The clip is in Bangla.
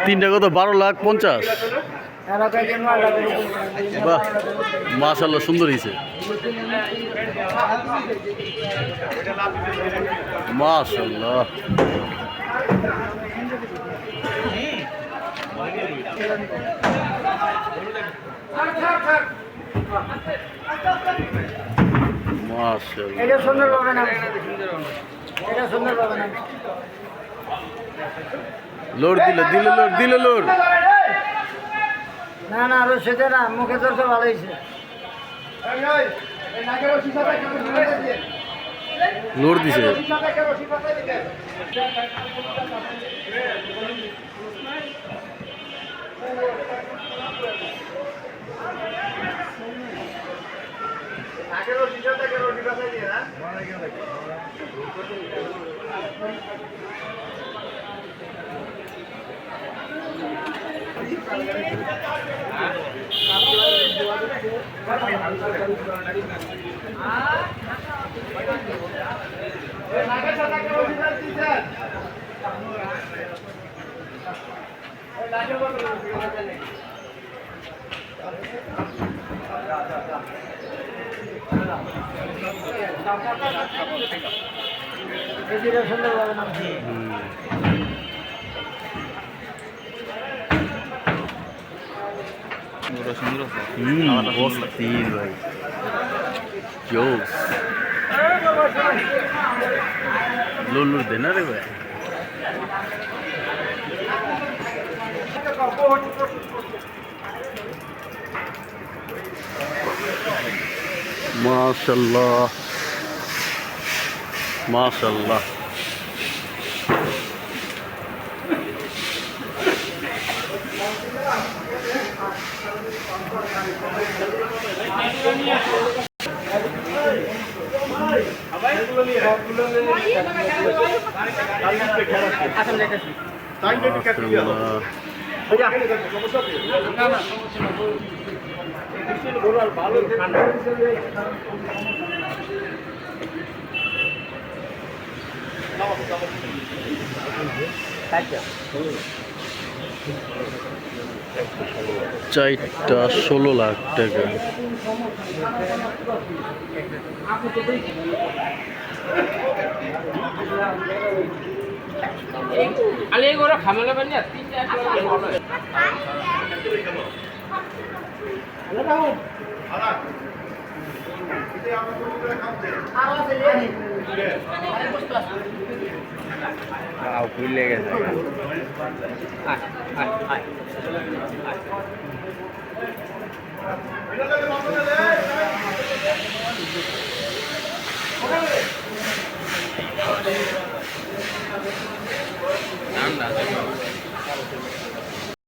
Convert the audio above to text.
তিনটা কত 12,50,000। বাহ, মাশাআল্লাহ, সুন্দর হয়েছে, মাশাআল্লাহ। লোড দিল লোড। না না, আরো সেটা না, মুখে তো ভালো হয়েছে। লোড দিছে। অস্থির ভাই, জোস। লোড দে না রে ভাই। মাশাআল্লাহ মাশাআল্লাহ। চারটা 16 লাখ টাকা। ভুলে গেছে।